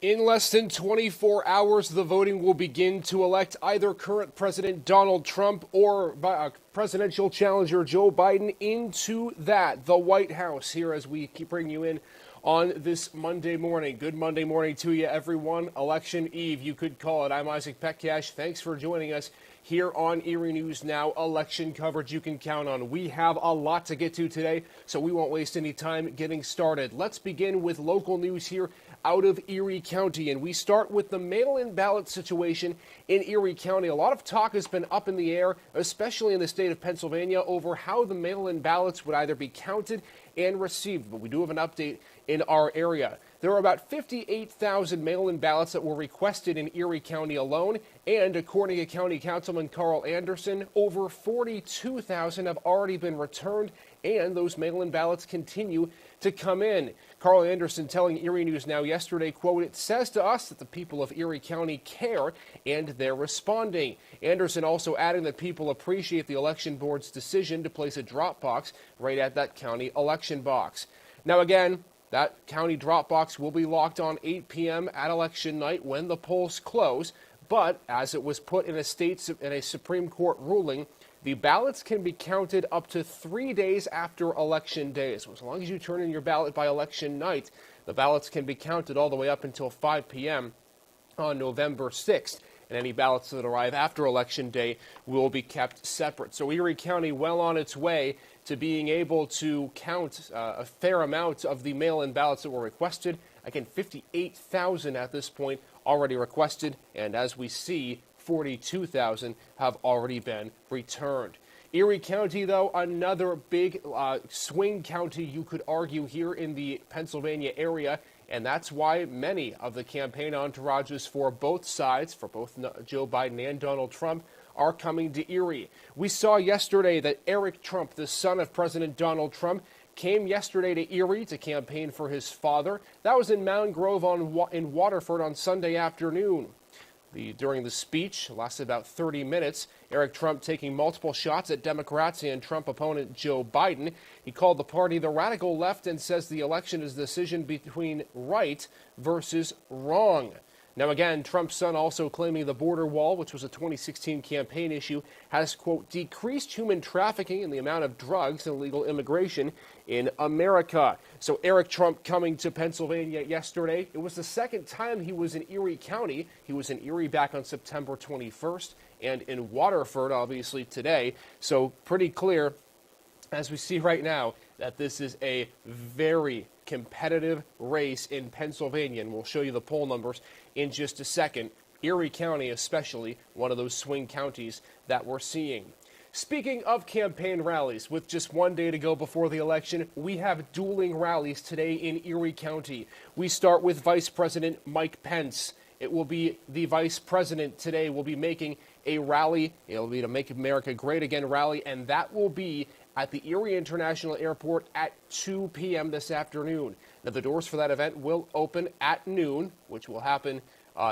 In less than 24 hours, the voting will begin to elect either current President Donald Trump or presidential challenger Joe Biden into the White House here as we keep bringing you in on this Monday morning. Good Monday morning to you, everyone. Election Eve, you could call it. I'm Isaac Petcash. Thanks for joining us here on Erie News Now. Election coverage you can count on. We have a lot to get to today, so we won't waste any time getting started. Let's begin with local news here out of Erie County, and we start with the mail-in ballot situation in Erie County. A lot of talk has been up in the air, especially in the state of Pennsylvania, over how the mail-in ballots would either be counted and received, but we do have an update in our area. There are about 58,000 mail-in ballots that were requested in Erie County alone, and according to County Councilman Carl Anderson, over 42,000 have already been returned, and those mail-in ballots continue to come in. Carl Anderson telling Erie News Now yesterday, quote, "It says to us that the people of Erie County care and they're responding." Anderson also adding that people appreciate the election board's decision to place a drop box right at that county election box. Now again, that county drop box will be locked on 8 p.m. at election night when the polls close, but as it was put in a Supreme Court ruling, the ballots can be counted up to 3 days after election day. So as long as you turn in your ballot by election night, the ballots can be counted all the way up until 5 p.m. on November 6th. And any ballots that arrive after election day will be kept separate. So Erie County well on its way to being able to count a fair amount of the mail-in ballots that were requested. Again, 58,000 at this point already requested, and as we see, 42,000 have already been returned. Erie County, though, another big swing county, you could argue, here in the Pennsylvania area, and that's why many of the campaign entourages for both sides, for both Joe Biden and Donald Trump, are coming to Erie. We saw yesterday that Eric Trump, the son of President Donald Trump, came yesterday to Erie to campaign for his father. That was in Mound Grove in Waterford on Sunday afternoon. During the speech, lasted about 30 minutes, Eric Trump taking multiple shots at Democrats and Trump opponent Joe Biden. He called the party the radical left and says the election is a decision between right versus wrong. Now again, Trump's son also claiming the border wall, which was a 2016 campaign issue, has, quote, decreased human trafficking and the amount of drugs and illegal immigration in America. So Eric Trump coming to Pennsylvania yesterday. It was the second time he was in Erie County. He was in Erie back on September 21st and in Waterford, obviously, today. So pretty clear, as we see right now, that this is a very competitive race in Pennsylvania, and we'll show you the poll numbers in just a second. Erie County especially, one of those swing counties that we're seeing. Speaking of campaign rallies, with just 1 day to go before the election, we have dueling rallies today in Erie County. We start with Vice President Mike Pence. It will be the Vice President today will be making a rally. It'll be to Make America Great Again rally, and that will be at the Erie International Airport at 2 p.m. this afternoon. Now, the doors for that event will open at noon, which will happen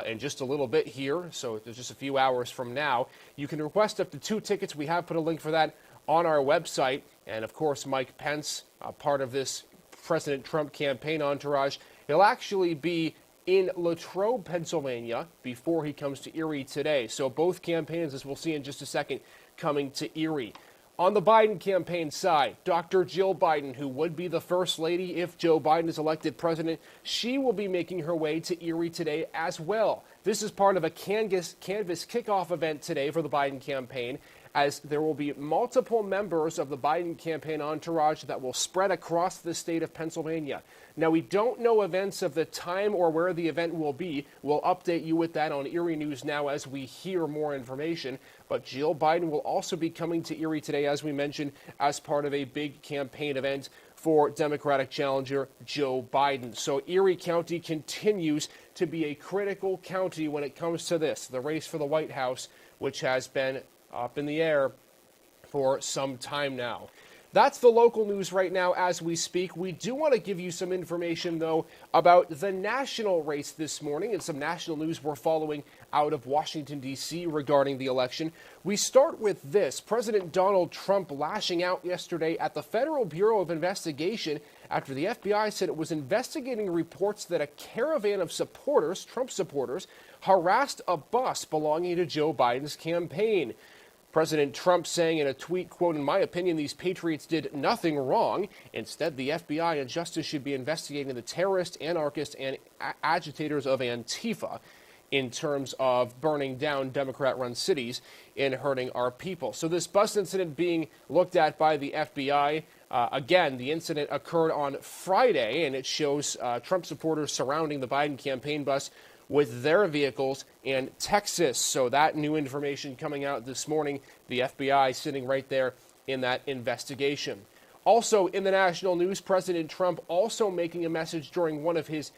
in just a little bit here, so there's just a few hours from now. You can request up to 2 tickets. We have put a link for that on our website. And, of course, Mike Pence, part of this President Trump campaign entourage, he'll actually be in Latrobe, Pennsylvania, before he comes to Erie today. So both campaigns, as we'll see in just a second, coming to Erie. On the Biden campaign side, Dr. Jill Biden, who would be the First Lady if Joe Biden is elected president, she will be making her way to Erie today as well. This is part of a canvas kickoff event today for the Biden campaign, as there will be multiple members of the Biden campaign entourage that will spread across the state of Pennsylvania. Now, we don't know events of the time or where the event will be. We'll update you with that on Erie News Now as we hear more information. But Jill Biden will also be coming to Erie today, as we mentioned, as part of a big campaign event for Democratic challenger Joe Biden. So Erie County continues to be a critical county when it comes to this, the race for the White House, which has been up in the air for some time now. That's the local news right now as we speak. We do want to give you some information, though, about the national race this morning and some national news we're following out of Washington, D.C. regarding the election. We start with this. President Donald Trump lashing out yesterday at the Federal Bureau of Investigation after the FBI said it was investigating reports that a caravan of supporters, Trump supporters, harassed a bus belonging to Joe Biden's campaign. President Trump saying in a tweet, quote, "In my opinion, these patriots did nothing wrong. Instead, the FBI and justice should be investigating the terrorists, anarchists, and agitators of Antifa in terms of burning down Democrat-run cities and hurting our people." So this bus incident being looked at by the FBI. Again, the incident occurred on Friday, and it shows Trump supporters surrounding the Biden campaign bus with their vehicles in Texas. So that new information coming out this morning, the FBI sitting right there in that investigation. Also in the national news, President Trump also making a message during one of his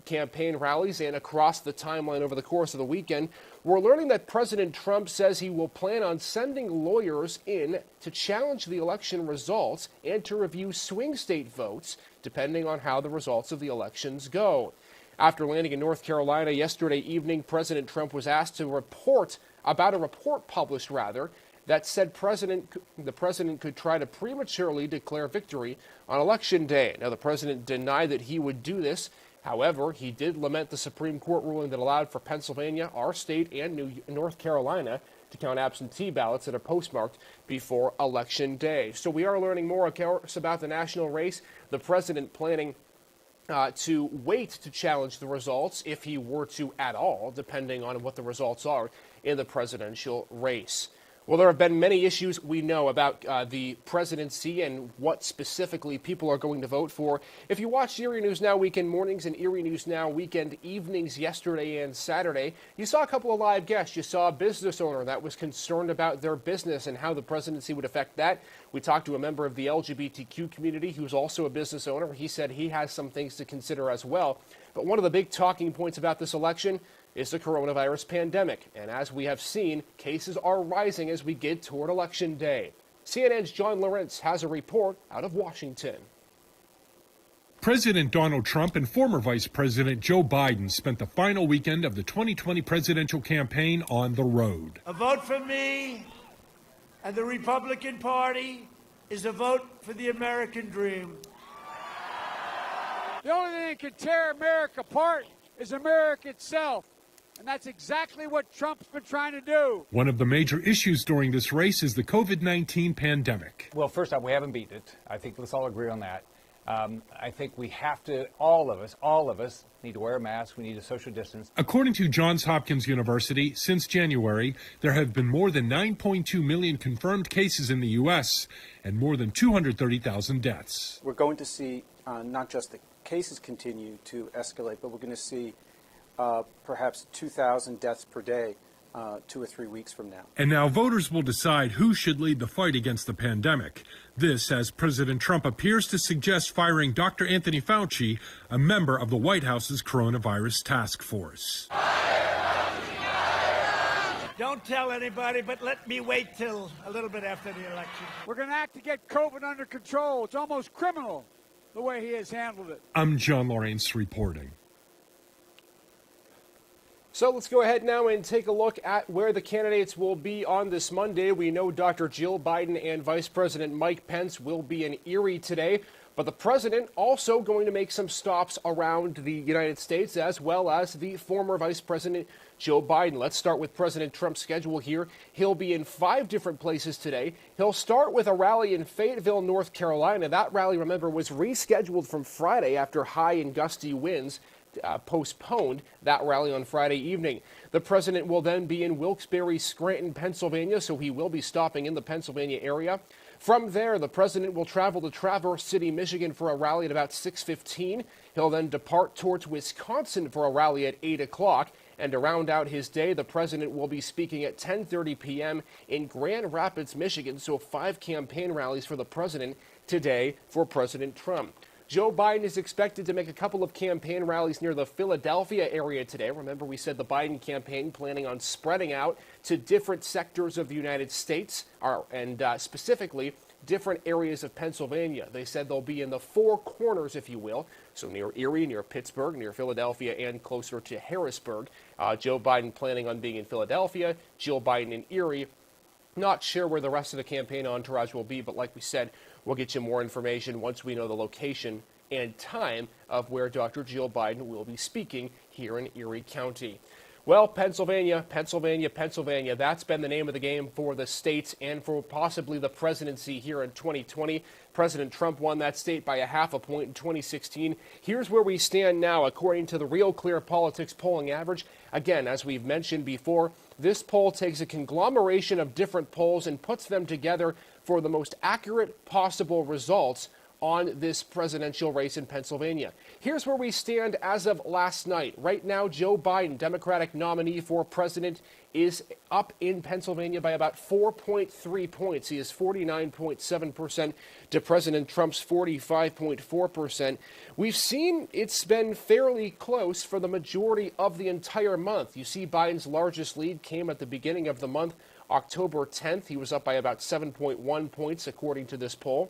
campaign rallies and across the timeline over the course of the weekend. We're learning that President Trump says he will plan on sending lawyers in to challenge the election results and to review swing state votes, depending on how the results of the elections go. After landing in North Carolina yesterday evening, President Trump was asked to report about a report published, that said the president could try to prematurely declare victory on Election Day. Now, the president denied that he would do this. However, he did lament the Supreme Court ruling that allowed for Pennsylvania, our state, and North Carolina to count absentee ballots that are postmarked before Election Day. So we are learning more, of course, about the national race. The president planning to wait to challenge the results, if he were to at all, depending on what the results are in the presidential race. Well, there have been many issues we know about the presidency and what specifically people are going to vote for. If you watched Erie News Now weekend mornings and Erie News Now weekend evenings yesterday and Saturday, you saw a couple of live guests. You saw a business owner that was concerned about their business and how the presidency would affect that. We talked to a member of the LGBTQ community who's also a business owner. He said he has some things to consider as well. But one of the big talking points about this election is the coronavirus pandemic. And as we have seen, cases are rising as we get toward Election Day. CNN's John Lawrence has a report out of Washington. President Donald Trump and former Vice President Joe Biden spent the final weekend of the 2020 presidential campaign on the road. A vote for me and the Republican Party is a vote for the American dream. The only thing that can tear America apart is America itself. And that's exactly what Trump's been trying to do. One of the major issues during this race is the COVID-19 pandemic. Well, first off, we haven't beaten it. I think let's all agree on that. I think we have to, all of us need to wear a mask. We need to social distance. According to Johns Hopkins University, since January, there have been more than 9.2 million confirmed cases in the U.S. and more than 230,000 deaths. We're going to see not just the cases continue to escalate, but we're going to see perhaps 2,000 deaths per day 2 or 3 weeks from now. And now voters will decide who should lead the fight against the pandemic. This as President Trump appears to suggest firing Dr. Anthony Fauci, a member of the White House's coronavirus task force. Don't tell anybody, but let me wait till a little bit after the election. We're going to act to get COVID under control. It's almost criminal the way he has handled it. I'm John Lawrence reporting. So let's go ahead now and take a look at where the candidates will be on this Monday. We know Dr. Jill Biden and Vice President Mike Pence will be in Erie today, but the president also going to make some stops around the United States, as well as the former Vice President Joe Biden. Let's start with President Trump's schedule here. He'll be in 5 different places today. He'll start with a rally in Fayetteville, North Carolina. That rally, remember, was rescheduled from Friday after high and gusty winds postponed that rally on Friday evening. The president will then be in Wilkes-Barre, Scranton, Pennsylvania, so he will be stopping in the Pennsylvania area. From there, the president will travel to Traverse City, Michigan for a rally at about 6:15. He'll then depart towards Wisconsin for a rally at 8 o'clock. And to round out his day, the president will be speaking at 10:30 p.m. in Grand Rapids, Michigan. So 5 campaign rallies for the president today for President Trump. Joe Biden is expected to make a couple of campaign rallies near the Philadelphia area today. Remember, we said the Biden campaign planning on spreading out to different sectors of the United States and specifically different areas of Pennsylvania. They said they'll be in the 4 corners, if you will, so near Erie, near Pittsburgh, near Philadelphia, and closer to Harrisburg. Joe Biden planning on being in Philadelphia, Jill Biden in Erie. Not sure where the rest of the campaign entourage will be, but like we said, We'll get you more information once we know the location and time of where Dr. Jill Biden will be speaking here in Erie County. Well, Pennsylvania, that's been the name of the game for the state and for possibly the presidency here in 2020. President Trump won that state by 0.5 point in 2016. Here's where we stand now, according to the Real Clear Politics polling average. Again, as we've mentioned before, this poll takes a conglomeration of different polls and puts them together for the most accurate possible results on this presidential race in Pennsylvania. Here's where we stand as of last night. Right now, Joe Biden, Democratic nominee for president, is up in Pennsylvania by about 4.3 points. He is 49.7% to President Trump's 45.4%. We've seen it's been fairly close for the majority of the entire month. You see Biden's largest lead came at the beginning of the month, October 10th. He was up by about 7.1 points, according to this poll.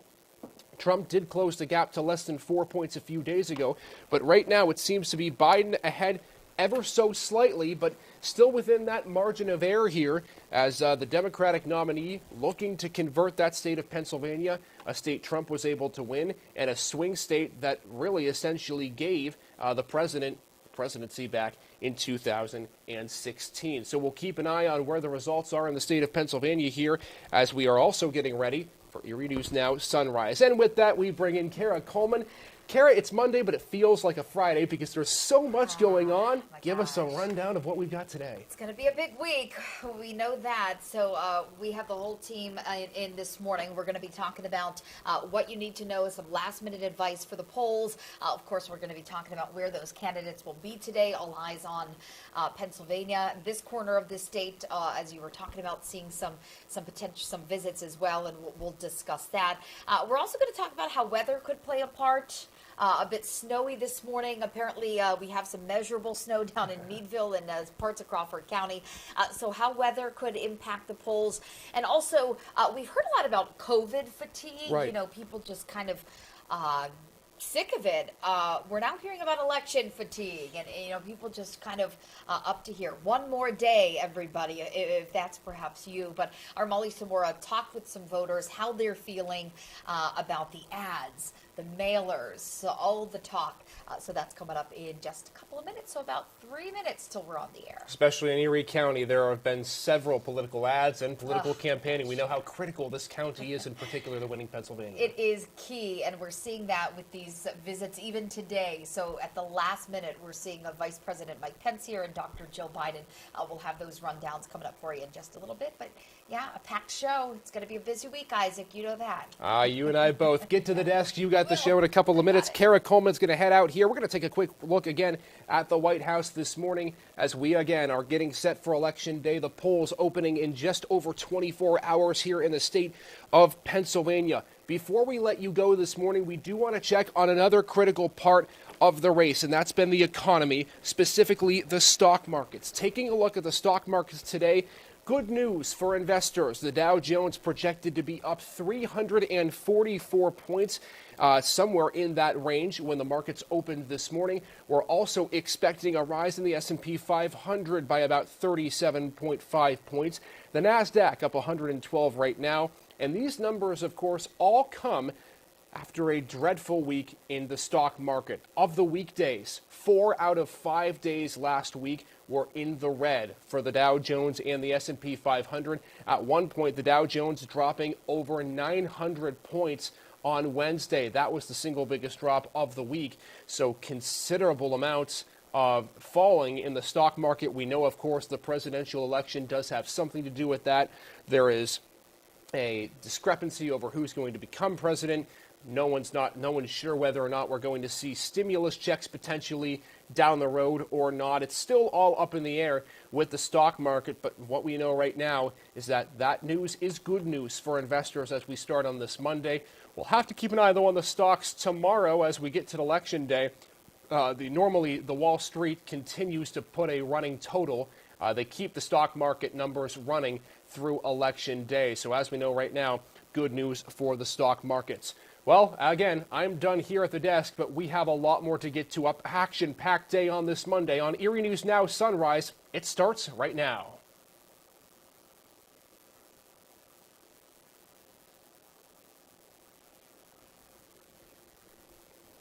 Trump did close the gap to less than 4 points a few days ago, but right now it seems to be Biden ahead ever so slightly, but still within that margin of error here as the Democratic nominee looking to convert that state of Pennsylvania, a state Trump was able to win, and a swing state that really essentially gave the presidency back in 2016. So we'll keep an eye on where the results are in the state of Pennsylvania here as we are also getting ready for Erie News Now Sunrise. And with that, we bring in Kara Coleman. Kara, it's Monday, but it feels like a Friday because there's so much going on. Give us a rundown of what we've got today. It's going to be a big week. We know that. So we have the whole team in this morning. We're going to be talking about what you need to know, some last-minute advice for the polls. Of course, we're going to be talking about where those candidates will be today. All eyes on Pennsylvania, this corner of the state, as you were talking about, seeing some visits as well, and we'll discuss that. We're also going to talk about how weather could play a part. A bit snowy this morning. Apparently, we have some measurable snow down in Meadville and parts of Crawford County. So how weather could impact the polls. And also, we've heard a lot about COVID fatigue. Right. You know, people just kind of sick of it. We're now hearing about election fatigue, and people just kind of up to here. One more day, everybody, if that's perhaps you. But our Molly Samora talked with some voters, how they're feeling about the ads, the mailers, all the talk. So that's coming up in just a couple of minutes, so about 3 minutes till we're on the air. Especially in Erie County, there have been several political ads and political campaigning. We know how critical this county is, in particular, to winning Pennsylvania. It is key, and we're seeing that with these visits even today. So at the last minute, we're seeing Vice President Mike Pence here and Dr. Jill Biden. We'll have those rundowns coming up for you in just a little bit. But yeah, a packed show. It's going to be a busy week, Isaac. You know that. You and I both. Get to the desk. You got the show in a couple of minutes. Kara Coleman's going to head out here. We're going to take a quick look again at the White House this morning as we again are getting set for Election Day. The polls opening in just over 24 hours here in the state of Pennsylvania. Before we let you go this morning, we do want to check on another critical part of the race, and that's been the economy, specifically the stock markets. Taking a look at the stock markets today, good news for investors. The Dow Jones projected to be up 344 points, somewhere in that range when the markets opened this morning. We're also expecting a rise in the S&P 500 by about 37.5 points. The NASDAQ up 112 right now. And these numbers, of course, all come after a dreadful week in the stock market. Of the weekdays, 4 out of 5 days last week were in the red for the Dow Jones and the S&P 500. At one point, the Dow Jones dropping over 900 points on Wednesday. That was the single biggest drop of the week. So considerable amounts of falling in the stock market. We know, of course, the presidential election does have something to do with that. There is a discrepancy over who's going to become president. No one's sure whether or not we're going to see stimulus checks potentially down the road or not. It's still all up in the air with the stock market, but what we know right now is that news is good news for investors as we start on this Monday. We'll have to keep an eye, though, on the stocks tomorrow as we get to Election Day. Normally, the Wall Street continues to put a running total. They keep the stock market numbers running through Election Day. So as we know right now, good news for the stock markets. Well, again, I'm done here at the desk, but we have a lot more to get to. Up action-packed day on this Monday on Erie News Now Sunrise. It starts right now.